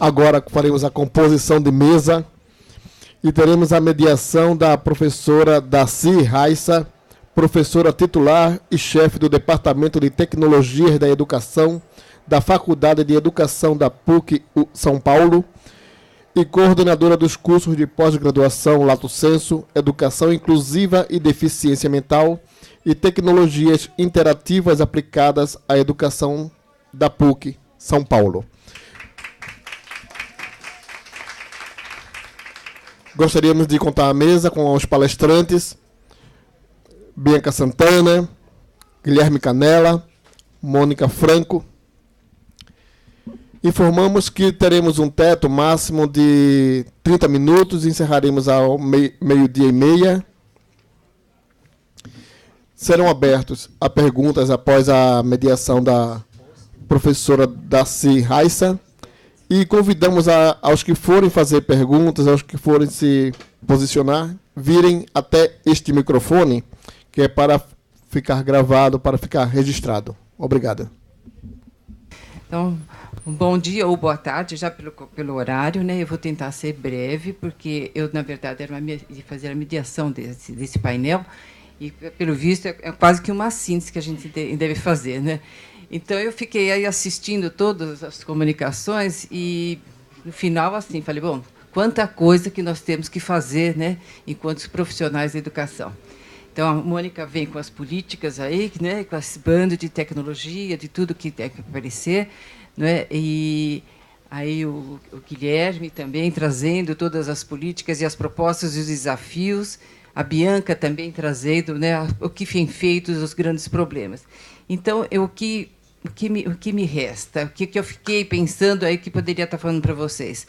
Agora faremos a composição de mesa e teremos a mediação da professora Daci Raissa, professora titular e chefe do Departamento de Tecnologias da Educação da Faculdade de Educação da PUC São Paulo e coordenadora dos cursos de pós-graduação Lato Sensu, Educação Inclusiva e Deficiência Mental e Tecnologias Interativas Aplicadas à Educação da PUC São Paulo. Gostaríamos de contar a mesa com os palestrantes Bianca Santana, Guilherme Canella, Mônica Franco. Informamos que teremos um teto máximo de 30 minutos e encerraremos ao meio-dia e meia. Serão abertos a perguntas após a mediação da professora Daci Raissa. E convidamos aos que forem fazer perguntas, aos que forem se posicionar, virem até este microfone, que é para ficar gravado, para ficar registrado. Obrigado. Então, um bom dia ou boa tarde, já pelo horário, né? Eu vou tentar ser breve, porque eu, na verdade, era de fazer a mediação desse painel, e, pelo visto, é quase que uma síntese que a gente deve fazer, né? Então, eu fiquei aí assistindo todas as comunicações e, no final, assim, falei, bom, quanta coisa que nós temos que fazer, né, enquanto profissionais da educação. Então, a Mônica vem com as políticas aí, né, com esse bando de tecnologia, de tudo que tem que aparecer, né, e aí o Guilherme também trazendo todas as políticas e as propostas e os desafios, a Bianca também trazendo, né, o que foi feito, os grandes problemas. Então, o que me resta, o que eu fiquei pensando aí que poderia estar falando para vocês?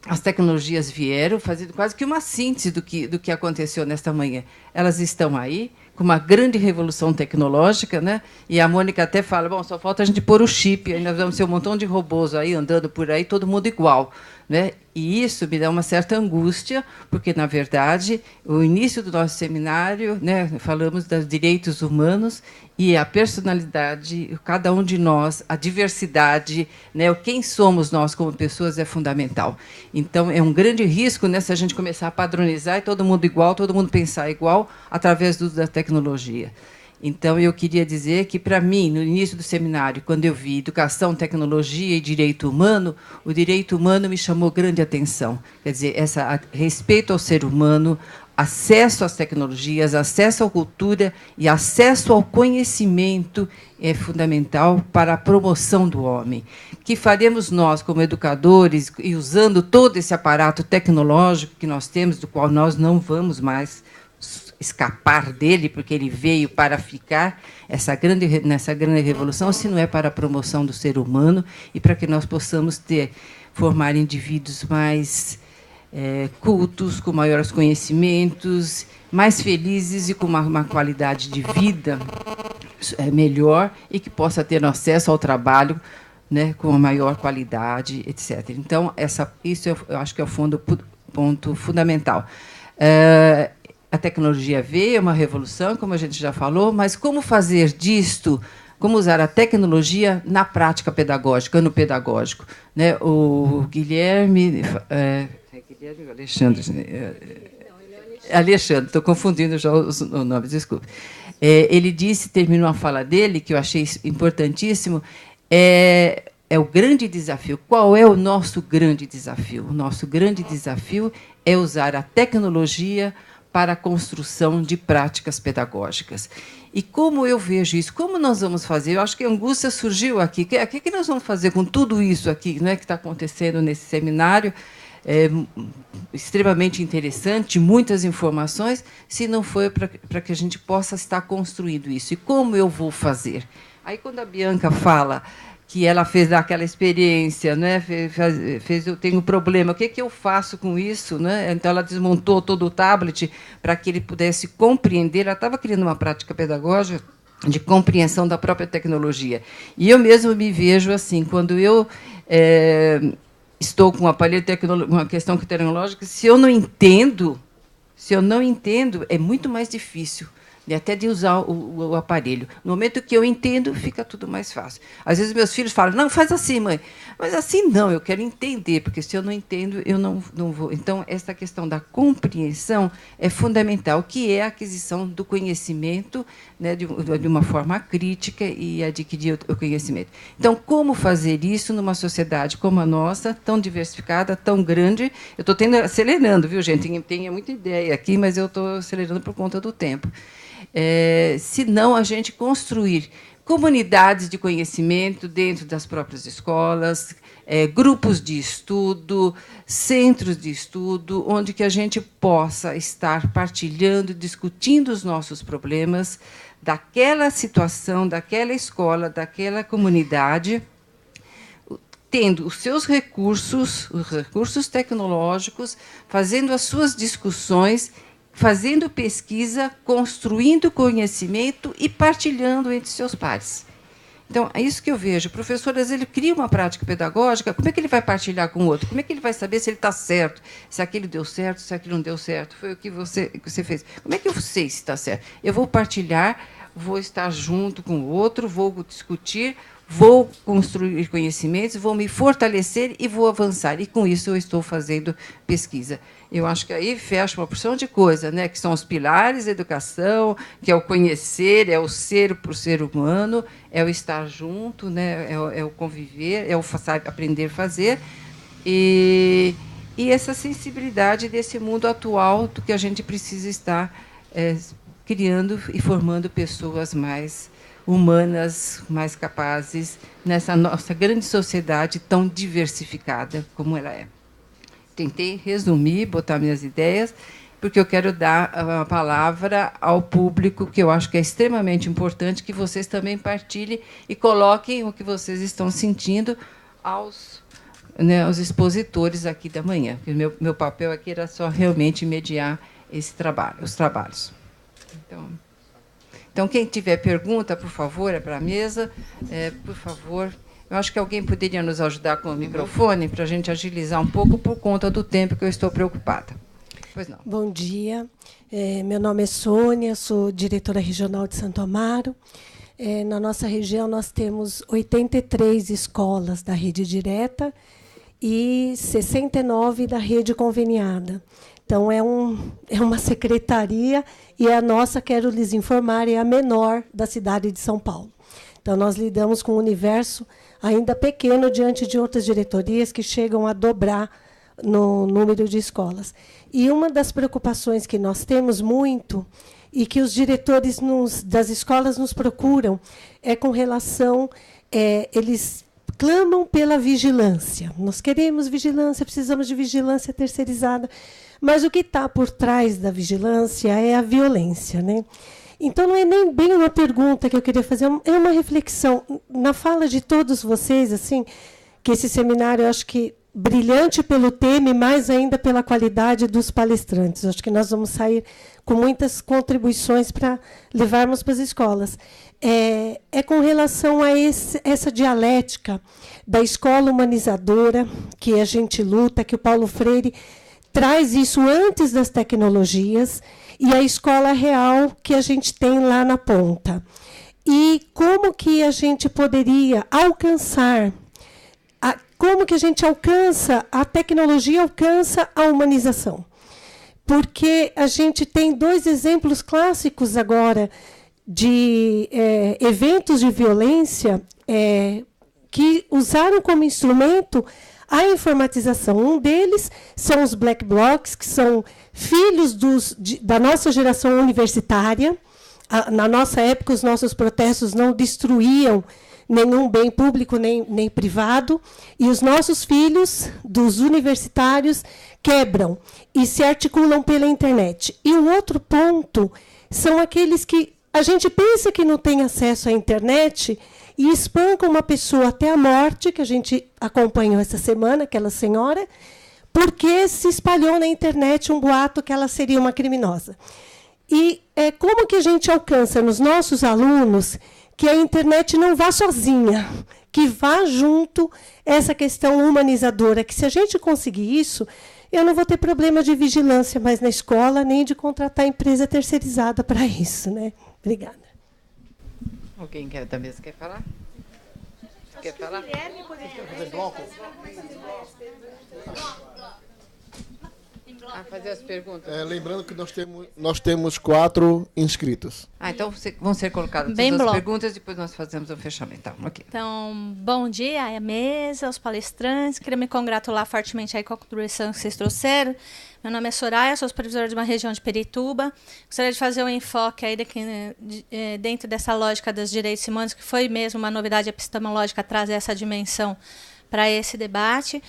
As tecnologias vieram fazendo quase que uma síntese do que aconteceu nesta manhã. Elas estão aí, com uma grande revolução tecnológica, né? E a Mônica até fala, bom, só falta a gente pôr o chip, aí nós vamos ter um montão de robôs aí andando por aí, todo mundo igual, né? E isso me dá uma certa angústia, porque, na verdade, o início do nosso seminário, né, falamos dos direitos humanos e a personalidade, cada um de nós, a diversidade, né, quem somos nós como pessoas é fundamental. Então, é um grande risco, né, se a gente começar a padronizar e todo mundo igual, todo mundo pensar igual, através do uso da tecnologia. Então, eu queria dizer que, para mim, no início do seminário, quando eu vi educação, tecnologia e direito humano, o direito humano me chamou grande atenção. Quer dizer, respeito ao ser humano, acesso às tecnologias, acesso à cultura e acesso ao conhecimento é fundamental para a promoção do homem. Que faremos nós, como educadores, e usando todo esse aparato tecnológico que nós temos, do qual nós não vamos mais escapar dele, porque ele veio para ficar nessa grande revolução, se não é para a promoção do ser humano e para que nós possamos formar indivíduos mais cultos, com maiores conhecimentos, mais felizes e com uma qualidade de vida melhor e que possa ter acesso ao trabalho, né, com a maior qualidade, etc. Então, isso eu acho que é o ponto fundamental. A tecnologia veio, é uma revolução, como a gente já falou, mas como fazer disto, como usar a tecnologia na prática pedagógica, no pedagógico, né? O Guilherme... Guilherme ou Alexandre? Alexandre, estou confundindo já os nomes, desculpe. Ele disse, terminou a fala dele, que eu achei importantíssimo, é o grande desafio. Qual é o nosso grande desafio? O nosso grande desafio é usar a tecnologia para a construção de práticas pedagógicas. E como eu vejo isso? Como nós vamos fazer? Eu acho que a angústia surgiu aqui. O que nós vamos fazer com tudo isso aqui, né, que está acontecendo nesse seminário? Extremamente interessante, muitas informações, se não for para que a gente possa estar construindo isso. E como eu vou fazer? Aí, quando a Bianca fala que ela fez aquela experiência, né? Eu tenho um problema, o que eu faço com isso? Né? Então, ela desmontou todo o tablet para que ele pudesse compreender. Ela estava criando uma prática pedagógica de compreensão da própria tecnologia. E eu mesmo me vejo assim, quando eu estou com um aparelho tecnológico, uma questão tecnológica, se eu não entendo, é muito mais difícil e até de usar o aparelho. No momento que eu entendo, fica tudo mais fácil. Às vezes meus filhos falam, não, faz assim, mãe. Mas assim não, eu quero entender, porque se eu não entendo, eu não vou. Então, essa questão da compreensão é fundamental, que é a aquisição do conhecimento, né, de uma forma crítica e adquirir o conhecimento. Então, como fazer isso numa sociedade como a nossa, tão diversificada, tão grande? Eu estou acelerando, viu, gente? Tem muita ideia aqui, mas eu estou acelerando por conta do tempo. Se não a gente construir comunidades de conhecimento dentro das próprias escolas, grupos de estudo, centros de estudo, onde que a gente possa estar partilhando, discutindo os nossos problemas daquela situação, daquela escola, daquela comunidade, tendo os seus recursos, os recursos tecnológicos, fazendo as suas discussões, fazendo pesquisa, construindo conhecimento e partilhando entre seus pares. Então, é isso que eu vejo. O professor, às vezes, ele cria uma prática pedagógica, como é que ele vai partilhar com o outro? Como é que ele vai saber se ele está certo, se aquilo deu certo, se aquilo não deu certo? Foi o que você fez. Como é que eu sei se está certo? Eu vou partilhar, vou estar junto com o outro, vou discutir, vou construir conhecimentos, vou me fortalecer e vou avançar. E, com isso, eu estou fazendo pesquisa. Eu acho que aí fecha uma porção de coisa, né, que são os pilares da educação, que é o conhecer, é o ser para o ser humano, é o estar junto, né, é o conviver, é o aprender a fazer, e essa sensibilidade desse mundo atual do que a gente precisa estar criando e formando pessoas mais humanas, mais capazes, nessa nossa grande sociedade tão diversificada como ela é. Tentei resumir, botar minhas ideias, porque eu quero dar a palavra ao público, que eu acho que é extremamente importante, que vocês também partilhem e coloquem o que vocês estão sentindo aos expositores aqui da manhã. Meu papel aqui era só realmente mediar esse trabalho, os trabalhos. Então, quem tiver pergunta, por favor, é para a mesa. Por favor. Eu acho que alguém poderia nos ajudar com o microfone para a gente agilizar um pouco por conta do tempo que eu estou preocupada. Pois não. Bom dia. Meu nome é Sônia, sou diretora regional de Santo Amaro. Na nossa região, nós temos 83 escolas da rede direta e 69 da rede conveniada. Então, é uma secretaria e a nossa, quero lhes informar, é a menor da cidade de São Paulo. Então, nós lidamos com um universo ainda pequeno diante de outras diretorias que chegam a dobrar no número de escolas. E uma das preocupações que nós temos muito e que os diretores das escolas nos procuram é com relação... eles clamam pela vigilância. Nós queremos vigilância, precisamos de vigilância terceirizada, mas o que está por trás da vigilância é a violência, né? Então, não é nem bem uma pergunta que eu queria fazer, é uma reflexão. Na fala de todos vocês, assim, que esse seminário, eu acho que brilhante pelo tema e mais ainda pela qualidade dos palestrantes. Eu acho que nós vamos sair com muitas contribuições para levarmos para as escolas. É com relação a essa dialética da escola humanizadora, que a gente luta, que o Paulo Freire traz isso antes das tecnologias, e a escola real que a gente tem lá na ponta. E como que a gente poderia alcançar, como que a gente alcança, a tecnologia alcança a humanização. Porque a gente tem dois exemplos clássicos agora de eventos de violência que usaram como instrumento a informatização. Um deles são os black blocs, que são filhos da nossa geração universitária. Na nossa época, os nossos protestos não destruíam nenhum bem público nem privado, e os nossos filhos, dos universitários, quebram e se articulam pela internet. E o outro ponto são aqueles que a gente pensa que não tem acesso à internet e espancam uma pessoa até a morte, que a gente acompanhou essa semana, aquela senhora, porque se espalhou na internet um boato que ela seria uma criminosa. E como que a gente alcança nos nossos alunos que a internet não vá sozinha, que vá junto essa questão humanizadora, que se a gente conseguir isso, eu não vou ter problema de vigilância mais na escola, nem de contratar empresa terceirizada para isso, né? Obrigada. Alguém da mesa quer falar? Quer falar? Fazer as perguntas. Lembrando que nós temos 4 inscritos. Então vão ser colocadas Bem todas as bloco. perguntas, depois nós fazemos o fechamento. Okay. Então, bom dia à mesa, aos palestrantes. Queria me congratular fortemente aí com a contribuição que vocês trouxeram. Meu nome é Soraya, sou supervisora de uma região de Pirituba. Gostaria de fazer um enfoque aí dentro dessa lógica dos direitos humanos, que foi mesmo uma novidade epistemológica trazer essa dimensão para esse debate.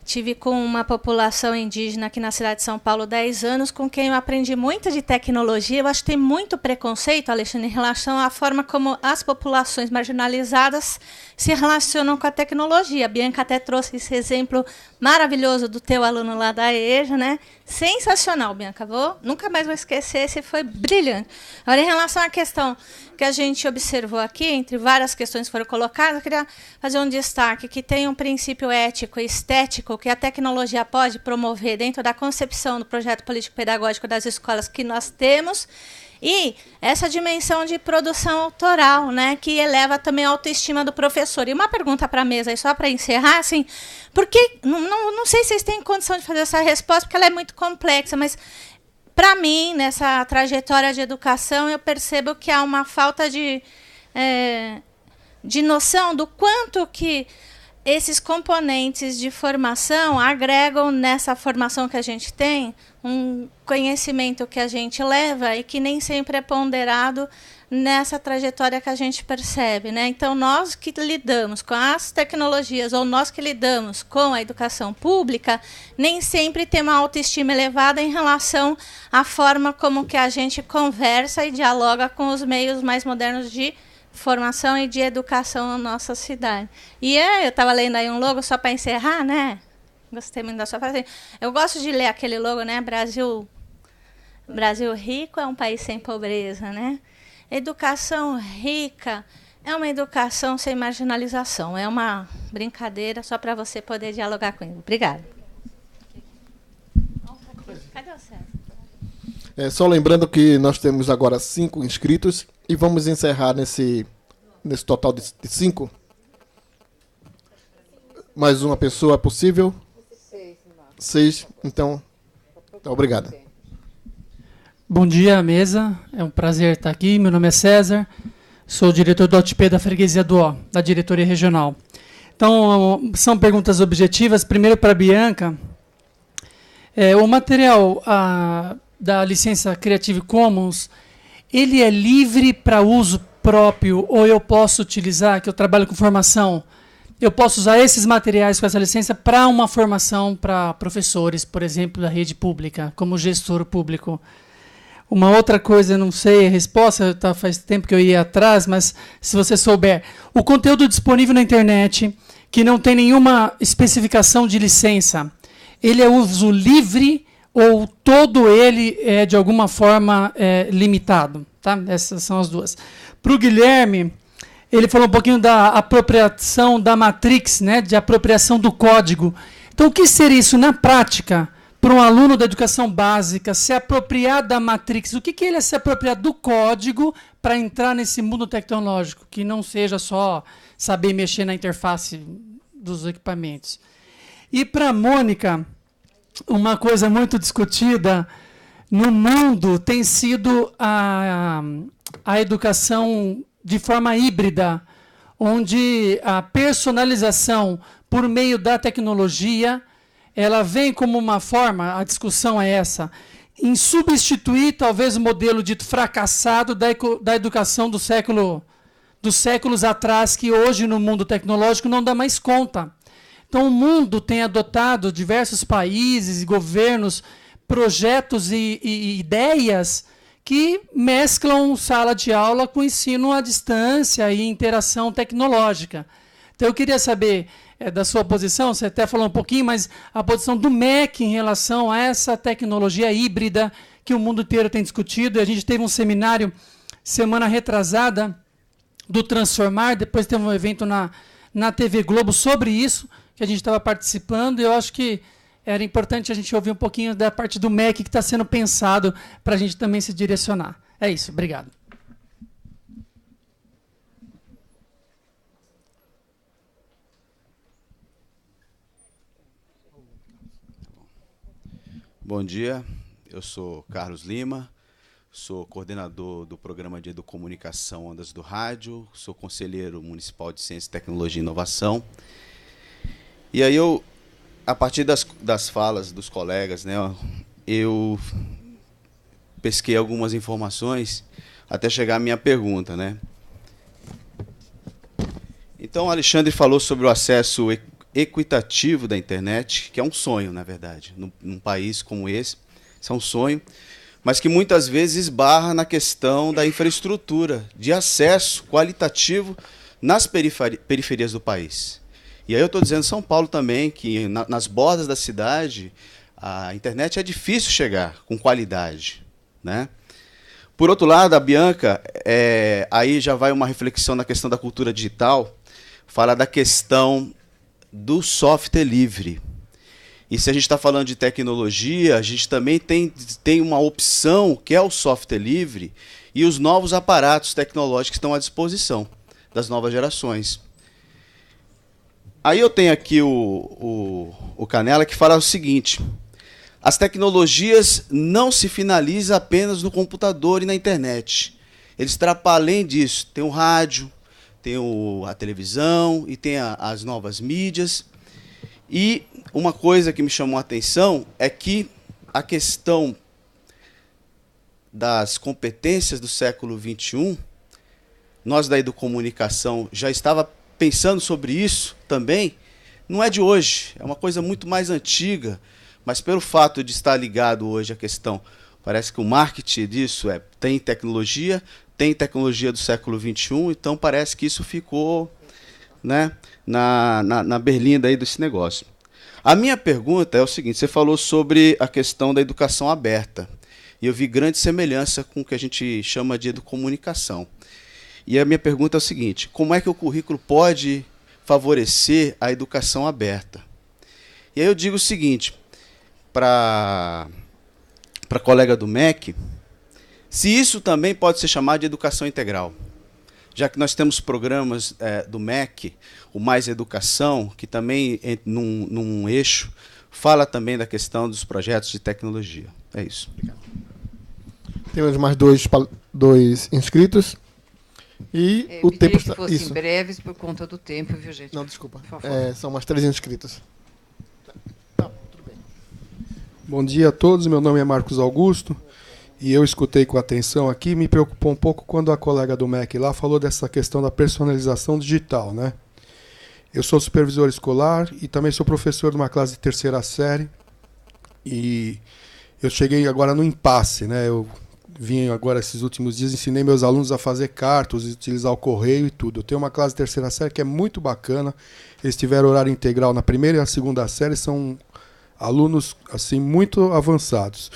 Tive com uma população indígena aqui na cidade de São Paulo 10 anos, com quem eu aprendi muito de tecnologia. Eu acho que tem muito preconceito, Alexandre, em relação à forma como as populações marginalizadas se relacionam com a tecnologia. A Bianca até trouxe esse exemplo maravilhoso do teu aluno lá da EJA, né? Sensacional, Bianca. Nunca mais vou esquecer, esse foi brilhante. Agora, em relação à questão que a gente observou aqui, entre várias questões que foram colocadas, eu queria fazer um destaque que tem um princípio ético e estético que a tecnologia pode promover dentro da concepção do projeto político-pedagógico das escolas que nós temos, e essa dimensão de produção autoral, né, que eleva também a autoestima do professor. E uma pergunta para a mesa, aí, só para encerrar, assim, porque não sei se vocês têm condição de fazer essa resposta, porque ela é muito complexa, mas para mim, nessa trajetória de educação, eu percebo que há uma falta de noção do quanto que esses componentes de formação agregam nessa formação que a gente tem, um conhecimento que a gente leva e que nem sempre é ponderado nessa trajetória que a gente percebe, né? Então, nós que lidamos com as tecnologias ou nós que lidamos com a educação pública, nem sempre temos uma autoestima elevada em relação à forma como que a gente conversa e dialoga com os meios mais modernos de formação e de educação na nossa cidade. E eu estava lendo aí um logo, só para encerrar, né? Gostei muito da sua frase. Eu gosto de ler aquele logo, né? Brasil rico é um país sem pobreza, né? Educação rica é uma educação sem marginalização. É uma brincadeira só para você poder dialogar com ele. Obrigada. Cadê o César? Só lembrando que nós temos agora 5 inscritos e vamos encerrar nesse total de 5. Mais uma pessoa possível? 6. Então, obrigado. Bom dia, mesa. É um prazer estar aqui. Meu nome é César. Sou diretor do OTP da Freguesia do Ó, da diretoria regional. Então, são perguntas objetivas. Primeiro para a Bianca. O material da licença Creative Commons, ele é livre para uso próprio ou eu posso utilizar, que eu trabalho com formação, eu posso usar esses materiais com essa licença para uma formação para professores, por exemplo, da rede pública, como gestor público. Uma outra coisa, não sei a resposta, faz tempo que eu ia atrás, mas se você souber, o conteúdo disponível na internet, que não tem nenhuma especificação de licença, ele é uso livre ou todo ele é, de alguma forma, limitado? Tá? Essas são as duas. Para o Guilherme, ele falou um pouquinho da apropriação da Matrix, né, de apropriação do código. Então, o que seria isso na prática para um aluno da educação básica se apropriar da Matrix? O que ele é se apropriar do código para entrar nesse mundo tecnológico, que não seja só saber mexer na interface dos equipamentos? E para a Mônica, uma coisa muito discutida no mundo tem sido a educação de forma híbrida, onde a personalização por meio da tecnologia, ela vem como uma forma, a discussão é essa, em substituir talvez o modelo dito fracassado da educação dos séculos atrás, que hoje no mundo tecnológico não dá mais conta. Então o mundo tem adotado, diversos países e governos, projetos e ideias que mesclam sala de aula com ensino à distância e interação tecnológica. Então, eu queria saber da sua posição, você até falou um pouquinho, mas a posição do MEC em relação a essa tecnologia híbrida que o mundo inteiro tem discutido. A gente teve um seminário semana retrasada do Transformar, depois teve um evento na TV Globo sobre isso, que a gente estava participando, e eu acho que era importante a gente ouvir um pouquinho da parte do MEC que está sendo pensado para a gente também se direcionar. É isso, obrigado. Bom dia, eu sou Carlos Lima, sou coordenador do programa de Educomunicação Ondas do Rádio, sou conselheiro municipal de Ciência, Tecnologia e Inovação. E aí a partir das falas dos colegas, né, eu pesquei algumas informações até chegar à minha pergunta, né? Então, o Alexandre falou sobre o acesso equitativo da internet, que é um sonho, na verdade, num país como esse, isso é um sonho, mas que muitas vezes esbarra na questão da infraestrutura, de acesso qualitativo nas periferias do país. E aí eu estou dizendo São Paulo também, que nas bordas da cidade, a internet é difícil chegar com qualidade, né? Por outro lado, a Bianca, aí já vai uma reflexão na questão da cultura digital, fala da questão do software livre. E se a gente está falando de tecnologia, a gente também tem uma opção que é o software livre e os novos aparatos tecnológicos que estão à disposição das novas gerações. Aí eu tenho aqui o Canela, que fala o seguinte: as tecnologias não se finalizam apenas no computador e na internet. Eles para além disso, tem o rádio, tem a televisão e tem as novas mídias. E uma coisa que me chamou a atenção é que a questão das competências do século XXI, nós da Educomunicação já estava pensando sobre isso também, não é de hoje, é uma coisa muito mais antiga, mas pelo fato de estar ligado hoje à questão, parece que o marketing disso tem tecnologia do século XXI, então parece que isso ficou, né, na berlinda aí desse negócio. A minha pergunta é o seguinte: você falou sobre a questão da educação aberta, e eu vi grande semelhança com o que a gente chama de educomunicação. E a minha pergunta é o seguinte: como é que o currículo pode favorecer a educação aberta? E aí eu digo o seguinte, para a colega do MEC, se isso também pode ser chamado de educação integral, já que nós temos programas do MEC, o Mais Educação, que também, num eixo, fala também da questão dos projetos de tecnologia. É isso. Obrigado. Temos mais dois inscritos. E o tempo está... fossem isso. Breves por conta do tempo, viu, gente? Não, desculpa. São mais 3 inscritos. Tá, tudo bem. Bom dia a todos, meu nome é Marcos Augusto. E eu escutei com atenção aqui, me preocupou um pouco quando a colega do MEC lá falou dessa questão da personalização digital, né? Eu sou supervisor escolar e também sou professor de uma classe de 3ª série. E eu cheguei agora no impasse, né? Eu vim agora esses últimos dias, ensinei meus alunos a fazer cartas, utilizar o correio e tudo. Eu tenho uma classe de 3ª série que é muito bacana. Eles tiveram horário integral na 1ª e na 2ª série, são alunos assim muito avançados.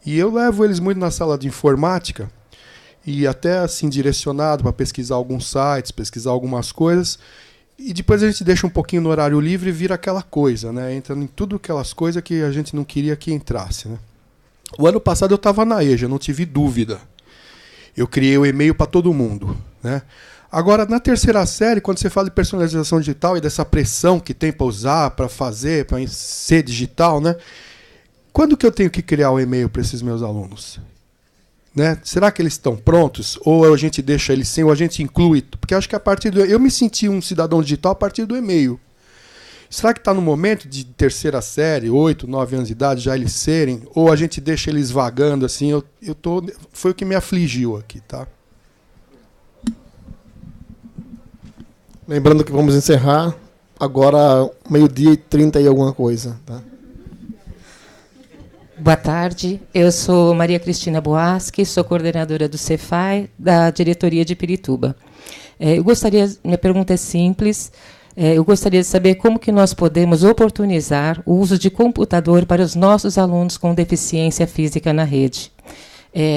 E eu levo eles muito na sala de informática e até assim direcionado para pesquisar alguns sites, pesquisar algumas coisas. E depois a gente deixa um pouquinho no horário livre e vira aquela coisa, né? Entra em tudo aquelas coisas que a gente não queria que entrasse, né? O ano passado eu estava na EJA, não tive dúvida. Eu criei o e-mail para todo mundo, né? Agora, na 3ª série, quando você fala de personalização digital e dessa pressão que tem para usar, para fazer, para ser digital, né? Quando que eu tenho que criar o e-mail para esses meus alunos? Né? Será que eles estão prontos? Ou a gente deixa eles sem, ou a gente inclui? Porque eu acho que a partir do... Eu me senti um cidadão digital a partir do e-mail. Será que está no momento de 3ª série, 8, 9 anos de idade, já eles serem? Ou a gente deixa eles vagando assim? Foi o que me afligiu aqui, tá? Lembrando que vamos encerrar agora 12h30 e alguma coisa, tá? Boa tarde, eu sou Maria Cristina Boaschi, sou coordenadora do Cefai, da diretoria de Pirituba. Minha pergunta é simples, eu gostaria de saber como que nós podemos oportunizar o uso de computador para os nossos alunos com deficiência física na rede.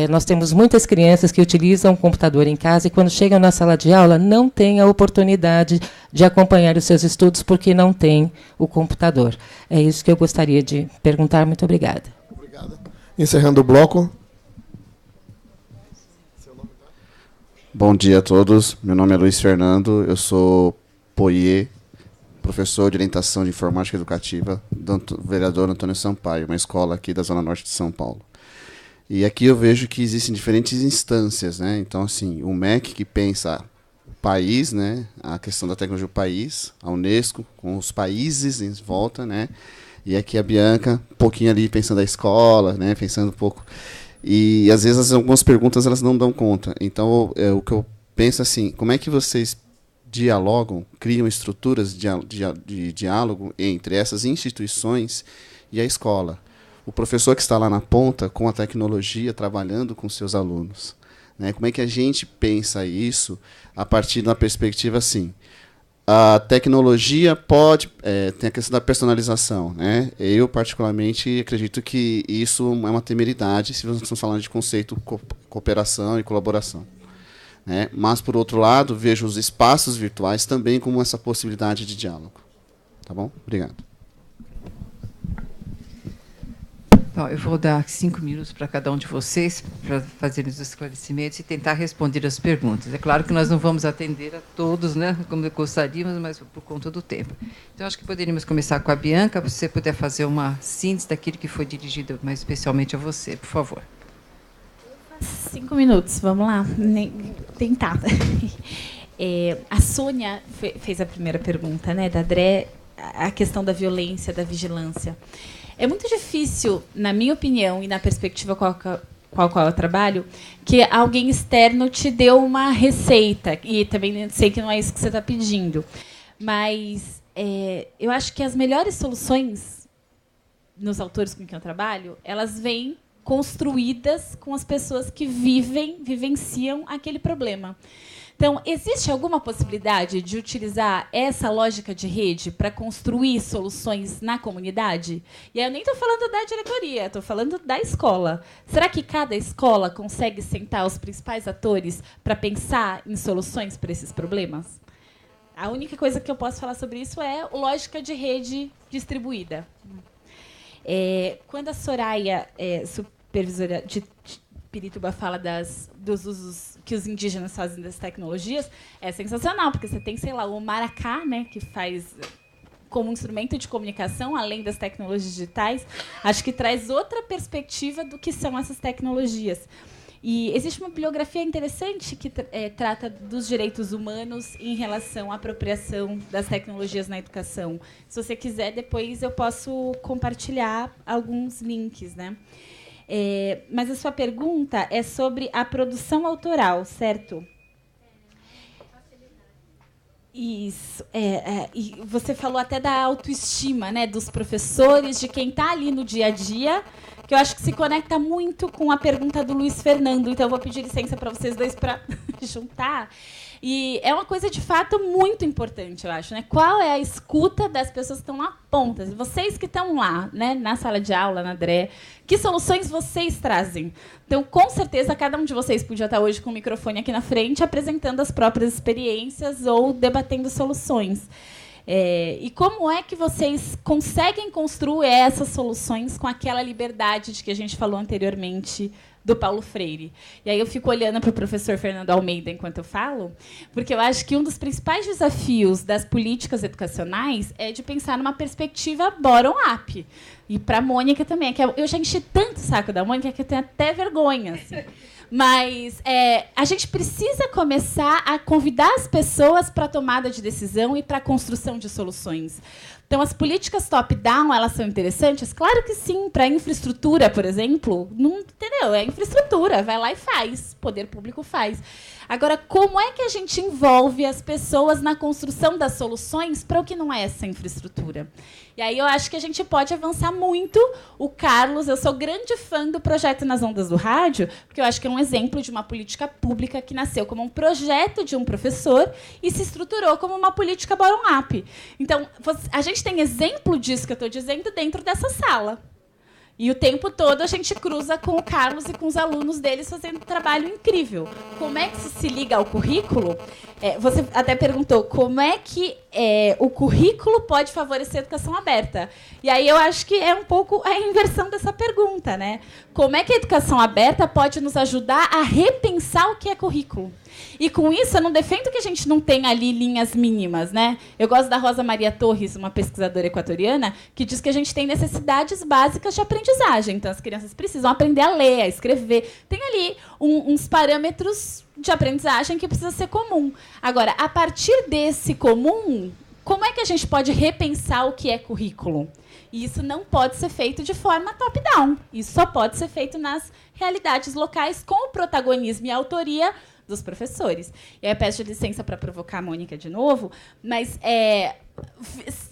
Nós temos muitas crianças que utilizam o computador em casa e, quando chegam na sala de aula, não têm a oportunidade de acompanhar os seus estudos porque não têm o computador. É isso que eu gostaria de perguntar. Muito obrigada. Encerrando o bloco. Bom dia a todos. Meu nome é Luiz Fernando. Eu sou POIE, professor de orientação de informática educativa do vereador Antônio Sampaio, uma escola aqui da Zona Norte de São Paulo. E aqui eu vejo que existem diferentes instâncias, né? Então, assim, o MEC que pensa o país, né? A questão da tecnologia do país, a Unesco com os países em volta, né? E aqui a Bianca, um pouquinho ali pensando a escola, né? Pensando um pouco. E às vezes algumas perguntas elas não dão conta. Então, o que eu penso assim, como é que vocês dialogam, criam estruturas de diálogo entre essas instituições e a escola? O professor que está lá na ponta, com a tecnologia, trabalhando com seus alunos, né? Como é que a gente pensa isso a partir de uma perspectiva assim? A tecnologia tem a questão da personalização, né? Eu, particularmente, acredito que isso é uma temeridade se nós estamos falando de conceito cooperação e colaboração, né? Mas, por outro lado, vejo os espaços virtuais também como essa possibilidade de diálogo. Tá bom? Obrigado. Bom, eu vou dar 5 minutos para cada um de vocês para fazerem os esclarecimentos e tentar responder as perguntas. É claro que nós não vamos atender a todos, né, como gostaríamos, mas por conta do tempo. Então, acho que poderíamos começar com a Bianca, se você puder fazer uma síntese daquilo que foi dirigido mais especialmente a você, por favor. 5 minutos, vamos lá. Tentar. A Sônia fez a primeira pergunta, né, da Dré, a questão da violência, da vigilância. É muito difícil, na minha opinião, e na perspectiva com a qual eu trabalho, que alguém externo te dê uma receita. E também sei que não é isso que você está pedindo. Mas eu acho que as melhores soluções, nos autores com quem eu trabalho, elas vêm construídas com as pessoas que vivenciam aquele problema. Então, existe alguma possibilidade de utilizar essa lógica de rede para construir soluções na comunidade? E aí eu nem estou falando da diretoria, estou falando da escola. Será que cada escola consegue sentar os principais atores para pensar em soluções para esses problemas? A única coisa que eu posso falar sobre isso é lógica de rede distribuída. Quando a Soraya, supervisora de Pirituba, fala dos usos que os indígenas fazem das tecnologias, é sensacional, porque você tem, sei lá, o maracá, né, que faz como instrumento de comunicação, além das tecnologias digitais, acho que traz outra perspectiva do que são essas tecnologias. E existe uma bibliografia interessante que trata dos direitos humanos em relação à apropriação das tecnologias na educação. Se você quiser, depois eu posso compartilhar alguns links, né? Mas a sua pergunta é sobre a produção autoral, certo? Isso. E você falou até da autoestima, né, dos professores, de quem está ali no dia a dia, que eu acho que se conecta muito com a pergunta do Luiz Fernando. Então, eu vou pedir licença para vocês dois para juntar. E é uma coisa, de fato, muito importante, eu acho, né? Qual é a escuta das pessoas que estão na ponta? Vocês que estão lá, né, na sala de aula, na DRE, que soluções vocês trazem? Então, com certeza, cada um de vocês podia estar hoje com o microfone aqui na frente, apresentando as próprias experiências ou debatendo soluções. E como é que vocês conseguem construir essas soluções com aquela liberdade de que a gente falou anteriormente do Paulo Freire? E aí eu fico olhando para o professor Fernando Almeida enquanto eu falo, porque eu acho que um dos principais desafios das políticas educacionais é de pensar numa perspectiva bottom-up. E para a Mônica também, que eu já enchi tanto o saco da Mônica que eu tenho até vergonha, assim. Mas a gente precisa começar a convidar as pessoas para a tomada de decisão e para a construção de soluções. Então, as políticas top-down, elas são interessantes? Claro que sim. Para a infraestrutura, por exemplo, não, entendeu? É infraestrutura, vai lá e faz. O poder público faz. Agora, como é que a gente envolve as pessoas na construção das soluções para o que não é essa infraestrutura? E aí eu acho que a gente pode avançar muito. O Carlos, eu sou grande fã do projeto Nas Ondas do Rádio, porque eu acho que é um exemplo de uma política pública que nasceu como um projeto de um professor e se estruturou como uma política bottom-up. Então, a gente tem exemplo disso que eu estou dizendo dentro dessa sala. E o tempo todo a gente cruza com o Carlos e com os alunos deles fazendo um trabalho incrível. Como é que isso se liga ao currículo? Você até perguntou como é que o currículo pode favorecer a educação aberta. E aí eu acho que é um pouco a inversão dessa pergunta, né? como é que a educação aberta pode nos ajudar a repensar o que é currículo. E com isso, eu não defendo que a gente não tenha ali linhas mínimas, né? Eu gosto da Rosa Maria Torres, uma pesquisadora equatoriana, que diz que a gente tem necessidades básicas de aprendizagem. Então, as crianças precisam aprender a ler, a escrever. Tem ali uns parâmetros de aprendizagem que precisa ser comum. Agora, a partir desse comum, como é que a gente pode repensar o que é currículo? E isso não pode ser feito de forma top-down. Isso só pode ser feito nas realidades locais, com o protagonismo e a autoria dos professores. E aí eu peço licença para provocar a Mônica de novo, mas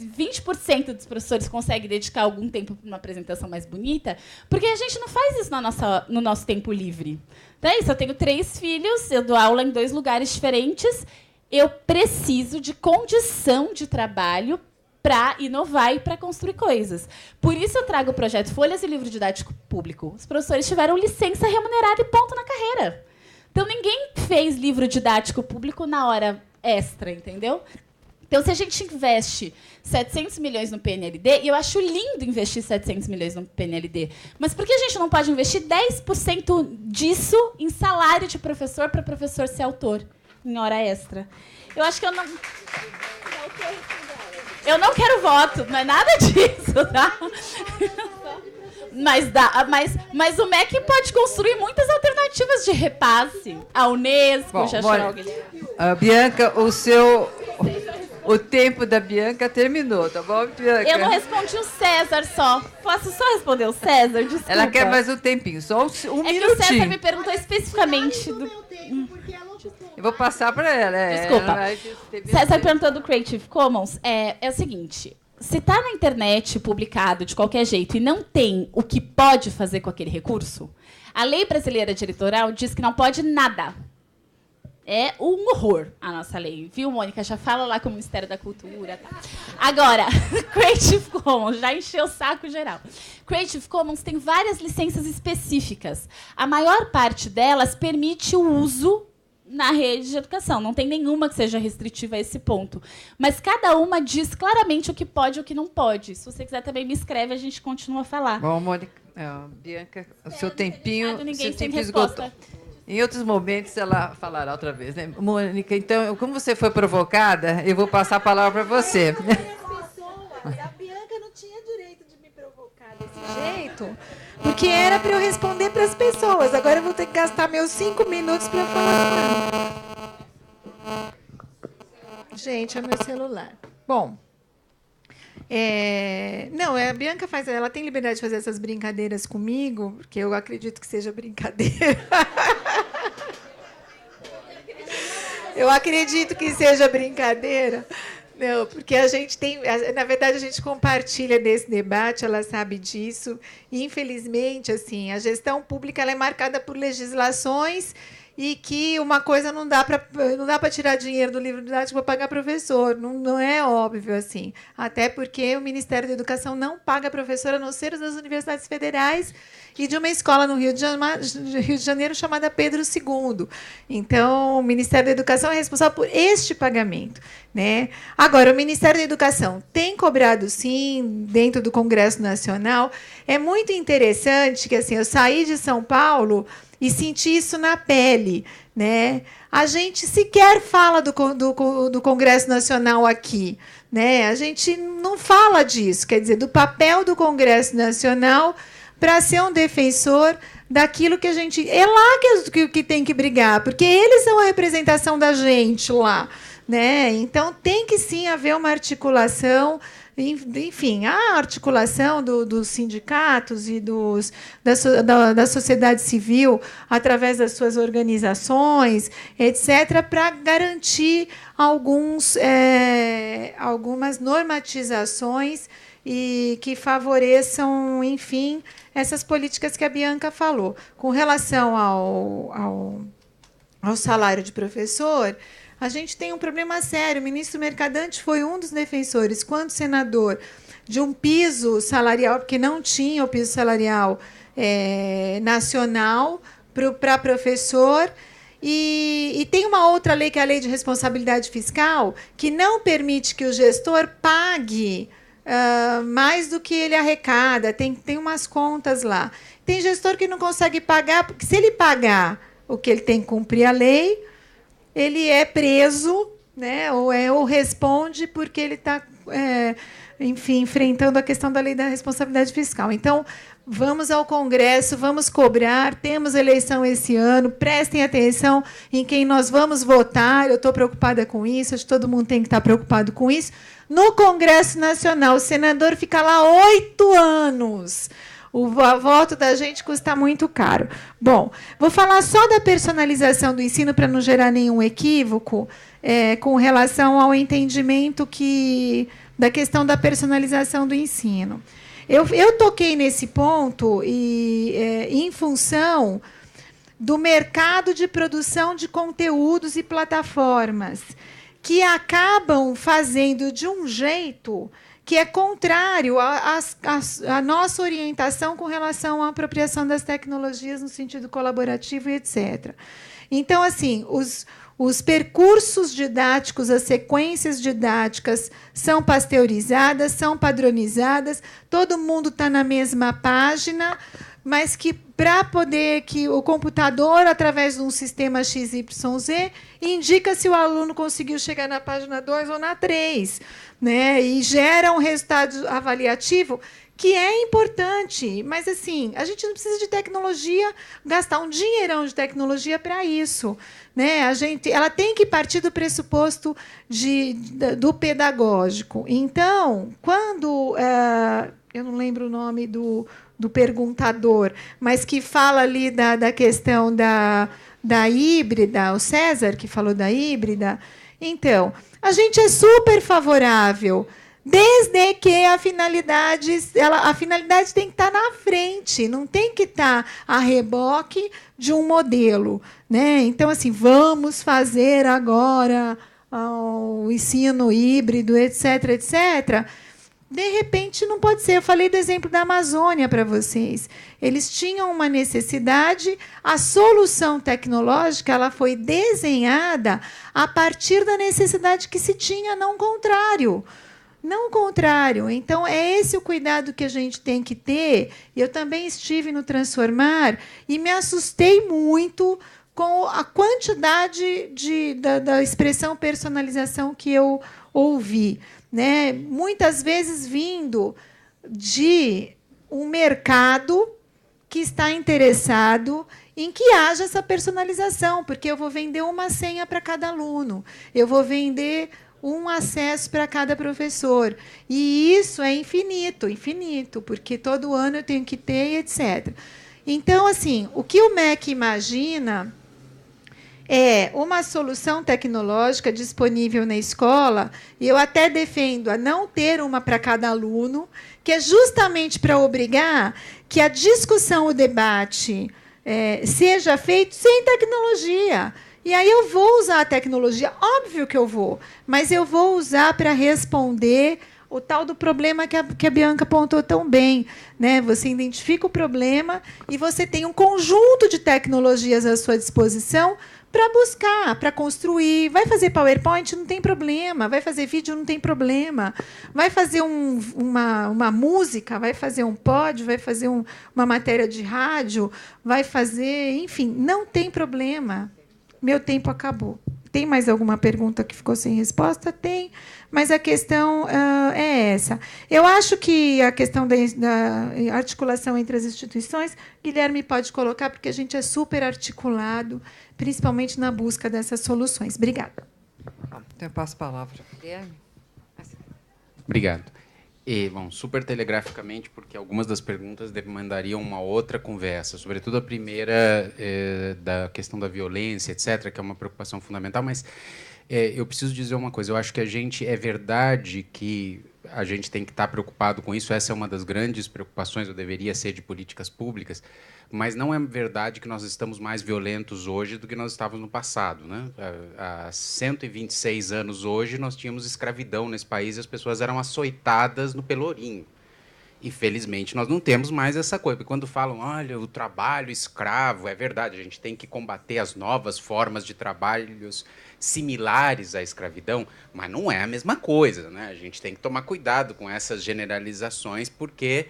20% dos professores conseguem dedicar algum tempo para uma apresentação mais bonita, porque a gente não faz isso no nosso tempo livre. Então é isso, eu tenho 3 filhos, eu dou aula em 2 lugares diferentes, eu preciso de condição de trabalho para inovar e para construir coisas. Por isso eu trago o projeto Folhas e Livro Didático Público. Os professores tiveram licença remunerada e ponto na carreira. Então, ninguém fez livro didático público na hora extra, entendeu? Então, se a gente investe 700 milhões no PNLD, e eu acho lindo investir 700 milhões no PNLD, mas por que a gente não pode investir 10% disso em salário de professor para professor ser autor, em hora extra? Eu acho que eu não... Eu não quero voto, não é nada disso, tá? Mas o MEC pode construir muitas alternativas de repasse. A Unesco, já achou Guilherme. Bianca, o tempo da Bianca terminou, tá bom, Bianca? Eu não respondi o César só. Posso só responder o César? Desculpa. Ela quer mais um tempinho, só um minutinho. Que o César me perguntou especificamente do... Eu vou passar para ela. Desculpa. César perguntou do Creative Commons. É o seguinte... Se está na internet publicado de qualquer jeito e não tem o que pode fazer com aquele recurso, a lei brasileira de eleitoral diz que não pode nada. É um horror a nossa lei. Viu, Mônica? Já fala lá com o Ministério da Cultura. Tá? Agora, Creative Commons, já encheu o saco geral. Creative Commons tem várias licenças específicas. A maior parte delas permite o uso na rede de educação. Não tem nenhuma que seja restritiva a esse ponto. Mas cada uma diz claramente o que pode e o que não pode. Se você quiser também me escreve, a gente continua a falar. Bom, Mônica, Bianca, o seu tempinho sem esgotou. Em outros momentos ela falará outra vez, né? Mônica, então, como você foi provocada, eu vou passar a palavra para você. A Bianca não tinha direito de me provocar desse jeito, porque era para eu responder para as pessoas. Agora eu vou ter que gastar meus 5 minutos para falar com ela. Gente, é meu celular. Bom, não, a Bianca ela tem liberdade de fazer essas brincadeiras comigo, porque eu acredito que seja brincadeira. Eu acredito que seja brincadeira. Não, porque a gente tem... Na verdade, a gente compartilha desse debate, ela sabe disso. E, infelizmente, assim, a gestão pública ela é marcada por legislações e que uma coisa não dá para tirar dinheiro do livro didático para pagar professor. Não é óbvio assim. Até porque o Ministério da Educação não paga professor, a não ser das universidades federais e de uma escola no Rio de Janeiro chamada Pedro II. Então, o Ministério da Educação é responsável por este pagamento, né? Agora, o Ministério da Educação tem cobrado, sim, dentro do Congresso Nacional. É muito interessante que assim, eu saí de São Paulo e senti isso na pele, né? A gente sequer fala do Congresso Nacional aqui, né? A gente não fala disso, quer dizer, do papel do Congresso Nacional para ser um defensor daquilo que a gente... É lá que tem que brigar, porque eles são a representação da gente lá, né? Então, tem que, sim, haver uma articulação... Enfim, a articulação dos sindicatos e da sociedade civil, através das suas organizações, etc., para garantir algumas normatizações e que favoreçam, enfim, essas políticas que a Bianca falou. Com relação ao salário de professor... A gente tem um problema sério. O ministro Mercadante foi um dos defensores, quando senador, de um piso salarial, porque não tinha o piso salarial nacional para professor. E tem uma outra lei, que é a Lei de Responsabilidade Fiscal, que não permite que o gestor pague mais do que ele arrecada. Tem umas contas lá. Tem gestor que não consegue pagar, porque se ele pagar o que ele tem que cumprir a lei, ele é preso, né? Ou responde porque ele está, enfim, enfrentando a questão da lei da responsabilidade fiscal. Então, vamos ao Congresso, vamos cobrar, temos eleição esse ano, prestem atenção em quem nós vamos votar. Eu estou preocupada com isso, acho que todo mundo tem que estar preocupado com isso. No Congresso Nacional, o senador fica lá 8 anos. O voto da gente custa muito caro. Bom, vou falar só da personalização do ensino para não gerar nenhum equívoco com relação ao entendimento da questão da personalização do ensino. Eu toquei nesse ponto em função do mercado de produção de conteúdos e plataformas, que acabam fazendo de um jeito que é contrário à nossa orientação com relação à apropriação das tecnologias no sentido colaborativo e etc. Então, assim, os percursos didáticos, as sequências didáticas são pasteurizadas, são padronizadas, todo mundo está na mesma página, mas que para poder que o computador, através de um sistema XYZ, indica se o aluno conseguiu chegar na página 2 ou na 3, né? E gera um resultado avaliativo que é importante, mas assim, a gente não precisa de tecnologia, gastar um dinheirão de tecnologia para isso, né? Ela tem que partir do pressuposto do pedagógico. Então, quando eu não lembro o nome do perguntador, mas que fala ali da questão da híbrida, o César que falou da híbrida, então, a gente é super favorável, desde que a finalidade tem que estar na frente, não tem que estar a reboque de um modelo, né? Então, assim, vamos fazer agora o ensino híbrido, etc., etc., de repente, não pode ser. Eu falei do exemplo da Amazônia para vocês. Eles tinham uma necessidade, a solução tecnológica ela foi desenhada a partir da necessidade que se tinha, não o contrário. Não o contrário. Então, é esse o cuidado que a gente tem que ter. Eu também estive no Transformar e me assustei muito com a quantidade da expressão personalização que eu ouvi, né? Muitas vezes vindo de um mercado que está interessado em que haja essa personalização, porque eu vou vender uma senha para cada aluno, eu vou vender um acesso para cada professor. E isso é infinito, infinito, porque todo ano eu tenho que ter, etc. Então, assim, o que o MEC imagina é uma solução tecnológica disponível na escola, e eu até defendo a não ter uma para cada aluno, que é justamente para obrigar que a discussão, o debate, seja feito sem tecnologia. E aí eu vou usar a tecnologia, óbvio que eu vou, mas eu vou usar para responder o tal do problema que a Bianca apontou tão bem, né? Você identifica o problema e você tem um conjunto de tecnologias à sua disposição para buscar, para construir. Vai fazer PowerPoint? Não tem problema. Vai fazer vídeo? Não tem problema. Vai fazer uma música? Vai fazer um pod? Vai fazer uma matéria de rádio? Vai fazer... Enfim, não tem problema. Meu tempo acabou. Tem mais alguma pergunta que ficou sem resposta? Tem, mas a questão é essa. Eu acho que a questão da articulação entre as instituições, Guilherme pode colocar, porque a gente é super articulado, principalmente na busca dessas soluções. Obrigada. Então, eu passo a palavra. Guilherme? Obrigado. E, bom, super telegraficamente, porque algumas das perguntas demandariam uma outra conversa, sobretudo a primeira da questão da violência, etc., que é uma preocupação fundamental, mas eu preciso dizer uma coisa, eu acho que é verdade que a gente tem que estar preocupado com isso, essa é uma das grandes preocupações, ou deveria ser, de políticas públicas, mas não é verdade que nós estamos mais violentos hoje do que nós estávamos no passado, né? Há 126 anos hoje, nós tínhamos escravidão nesse país e as pessoas eram açoitadas no Pelourinho. E, felizmente, nós não temos mais essa coisa. Porque quando falam, olha, o trabalho escravo, é verdade, a gente tem que combater as novas formas de trabalhos similares à escravidão, mas não é a mesma coisa, né? A gente tem que tomar cuidado com essas generalizações, porque,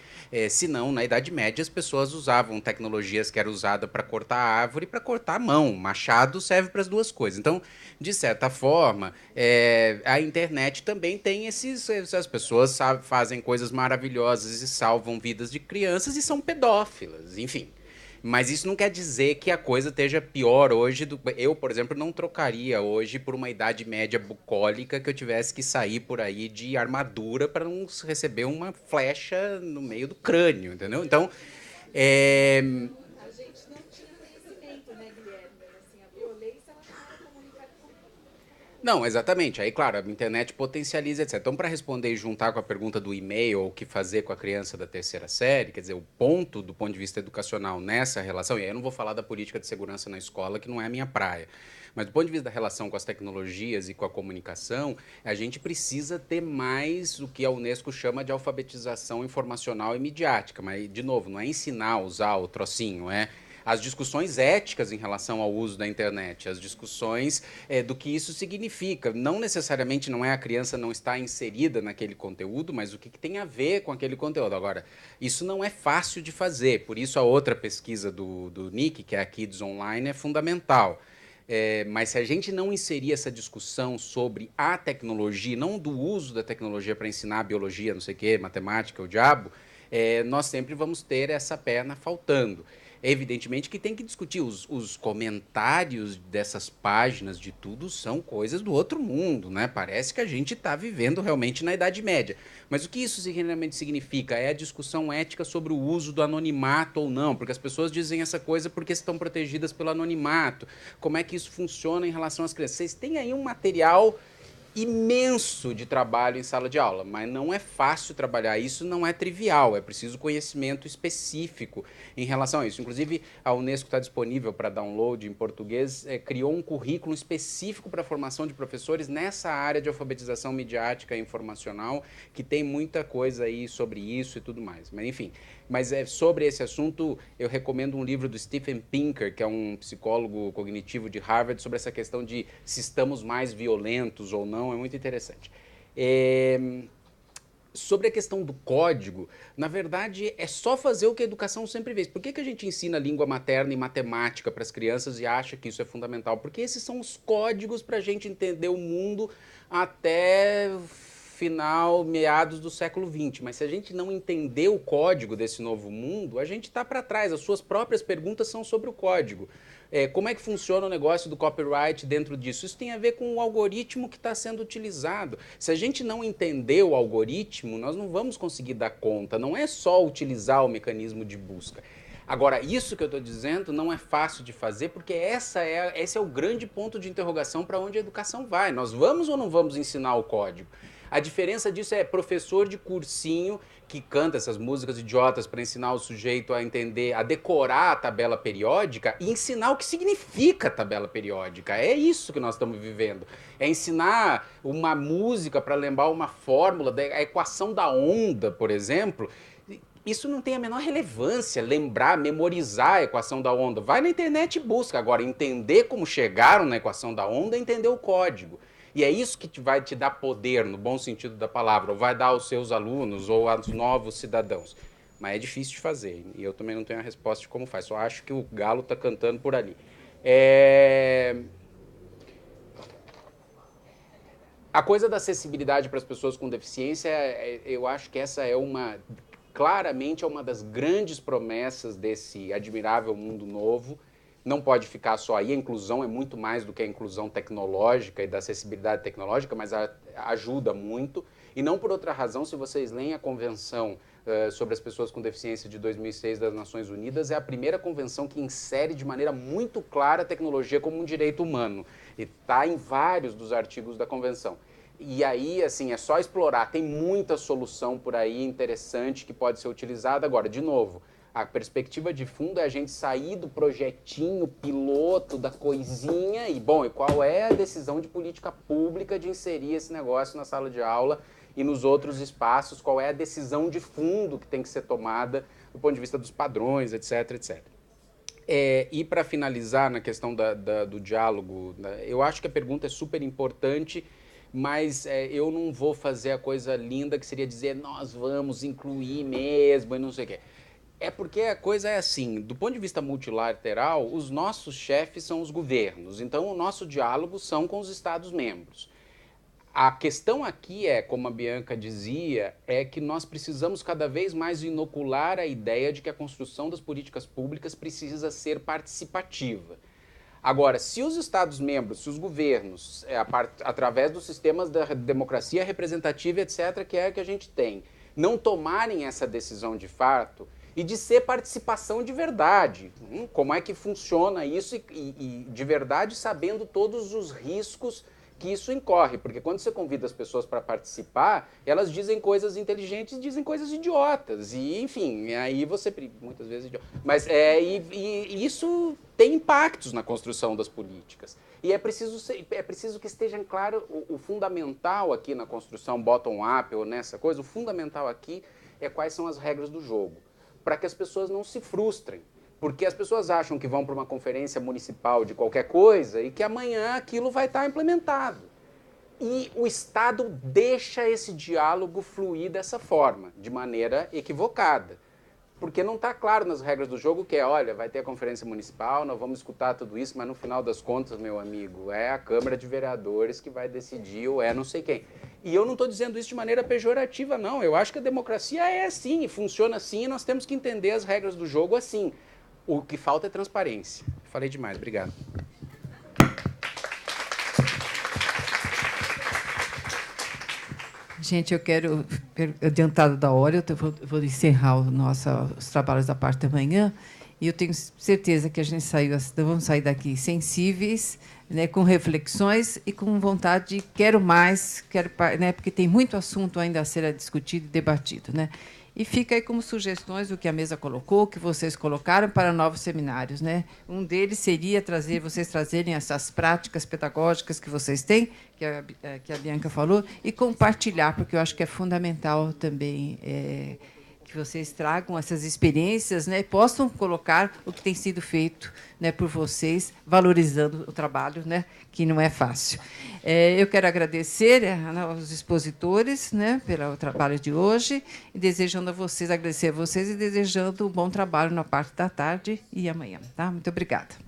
senão, na Idade Média, as pessoas usavam tecnologias que eram usadas para cortar a árvore e para cortar a mão. Machado serve para as duas coisas. Então, de certa forma, a internet também tem as pessoas fazem coisas maravilhosas e salvam vidas de crianças e são pedófilas, enfim. Mas isso não quer dizer que a coisa esteja pior hoje. Eu, por exemplo, não trocaria hoje por uma Idade Média bucólica que eu tivesse que sair por aí de armadura para não receber uma flecha no meio do crânio, entendeu? Então, A gente não tinha conhecimento, né, Guilherme? Assim, a violência ela não era comunicada com... Não, exatamente. Aí, claro, a internet potencializa, etc. Então, para responder e juntar com a pergunta do e-mail, o que fazer com a criança da terceira série, quer dizer, o ponto do ponto de vista educacional nessa relação, e aí eu não vou falar da política de segurança na escola, que não é a minha praia, mas do ponto de vista da relação com as tecnologias e com a comunicação, a gente precisa ter mais o que a Unesco chama de alfabetização informacional e midiática. Mas, de novo, não é ensinar a usar o trocinho, as discussões éticas em relação ao uso da internet, as discussões do que isso significa. Não necessariamente não é a criança não estar inserida naquele conteúdo, mas o que tem a ver com aquele conteúdo. Agora, isso não é fácil de fazer, por isso a outra pesquisa do Nick, que é a Kids Online, é fundamental. Mas se a gente não inserir essa discussão sobre a tecnologia, não do uso da tecnologia para ensinar biologia, não sei o quê, matemática, o diabo, nós sempre vamos ter essa perna faltando. Evidentemente que tem que discutir. Os comentários dessas páginas de tudo são coisas do outro mundo, né? Parece que a gente está vivendo realmente na Idade Média. Mas o que isso realmente significa? É a discussão ética sobre o uso do anonimato ou não, porque as pessoas dizem essa coisa porque estão protegidas pelo anonimato. Como é que isso funciona em relação às crianças? Vocês têm aí um material imenso de trabalho em sala de aula, mas não é fácil trabalhar isso, não é trivial, é preciso conhecimento específico em relação a isso. Inclusive, a Unesco está disponível para download em português, criou um currículo específico para a formação de professores nessa área de alfabetização midiática e informacional, que tem muita coisa aí sobre isso e tudo mais. Mas, enfim, sobre esse assunto, eu recomendo um livro do Steven Pinker, que é um psicólogo cognitivo de Harvard, sobre essa questão de se estamos mais violentos ou não, é muito interessante. Sobre a questão do código, na verdade, é só fazer o que a educação sempre fez. Por que a gente ensina língua materna e matemática para as crianças e acha que isso é fundamental? Porque esses são os códigos para a gente entender o mundo até meados do século XX. Mas se a gente não entender o código desse novo mundo, a gente está para trás. As suas próprias perguntas são sobre o código. Como é que funciona o negócio do copyright dentro disso? Isso tem a ver com o algoritmo que está sendo utilizado. Se a gente não entender o algoritmo, nós não vamos conseguir dar conta. Não é só utilizar o mecanismo de busca. Agora, isso que eu estou dizendo não é fácil de fazer, porque esse é o grande ponto de interrogação para onde a educação vai. Nós vamos ou não vamos ensinar o código? A diferença disso é professor de cursinho que canta essas músicas idiotas para ensinar o sujeito a entender, a decorar a tabela periódica e ensinar o que significa a tabela periódica. É isso que nós estamos vivendo. É ensinar uma música para lembrar uma fórmula, a equação da onda, por exemplo. Isso não tem a menor relevância, lembrar, memorizar a equação da onda. Vai na internet e busca. Agora, entender como chegaram na equação da onda é entender o código. E é isso que vai te dar poder, no bom sentido da palavra, ou vai dar aos seus alunos ou aos novos cidadãos. Mas é difícil de fazer, e eu também não tenho a resposta de como faz, só acho que o galo está cantando por ali. A coisa da acessibilidade para as pessoas com deficiência, eu acho que essa claramente é uma das grandes promessas desse admirável mundo novo. Não pode ficar só aí, a inclusão é muito mais do que a inclusão tecnológica e da acessibilidade tecnológica, mas ajuda muito. E não por outra razão, se vocês leem a Convenção sobre as Pessoas com Deficiência de 2006 das Nações Unidas, é a primeira convenção que insere de maneira muito clara a tecnologia como um direito humano. E está em vários dos artigos da Convenção. E aí, assim, é só explorar. Tem muita solução por aí interessante que pode ser utilizada. Agora, de novo, a perspectiva de fundo é a gente sair do projetinho piloto, da coisinha, e qual é a decisão de política pública de inserir esse negócio na sala de aula e nos outros espaços, qual é a decisão de fundo que tem que ser tomada do ponto de vista dos padrões, etc, etc. E para finalizar na questão do diálogo, eu acho que a pergunta é super importante, mas eu não vou fazer a coisa linda que seria dizer nós vamos incluir mesmo e não sei o quê. É porque a coisa é assim, do ponto de vista multilateral, os nossos chefes são os governos, então o nosso diálogo são com os Estados-membros. A questão aqui é, como a Bianca dizia, é que nós precisamos cada vez mais inocular a ideia de que a construção das políticas públicas precisa ser participativa. Agora, se os Estados-membros, se os governos, através dos sistemas da democracia representativa, etc., que é que a gente tem, não tomarem essa decisão de fato e de ser participação de verdade, como é que funciona isso e de verdade sabendo todos os riscos que isso incorre, porque quando você convida as pessoas para participar, elas dizem coisas inteligentes, dizem coisas idiotas, e enfim, aí você, muitas vezes idiota, mas e isso tem impactos na construção das políticas, e é preciso que esteja claro o fundamental aqui na construção bottom-up, ou nessa coisa, o fundamental aqui é quais são as regras do jogo, para que as pessoas não se frustrem. Porque as pessoas acham que vão para uma conferência municipal de qualquer coisa e que amanhã aquilo vai estar implementado. E o Estado deixa esse diálogo fluir dessa forma, de maneira equivocada. Porque não está claro nas regras do jogo que olha, vai ter a conferência municipal, nós vamos escutar tudo isso, mas no final das contas, meu amigo, é a Câmara de Vereadores que vai decidir ou não sei quem. E eu não estou dizendo isso de maneira pejorativa, não. Eu acho que a democracia é assim, e funciona assim, e nós temos que entender as regras do jogo assim. O que falta é transparência. Falei demais, obrigado. Gente, eu quero, adiantado da hora, eu vou encerrar os trabalhos da parte da manhã, e eu tenho certeza que a gente vamos sair daqui sensíveis, né, com reflexões e com vontade de quero mais, né, porque tem muito assunto ainda a ser discutido e debatido, né? E fica aí como sugestões o que a mesa colocou, que vocês colocaram para novos seminários, né? Um deles seria vocês trazerem essas práticas pedagógicas que vocês têm, que a Bianca falou, e compartilhar, porque eu acho que é fundamental também que vocês tragam essas experiências, né? Possam colocar o que tem sido feito, né, por vocês, valorizando o trabalho, né, que não é fácil. Eu quero agradecer aos expositores, né, pelo trabalho de hoje, e agradecer a vocês e desejando um bom trabalho na parte da tarde e amanhã. Tá? Muito obrigada.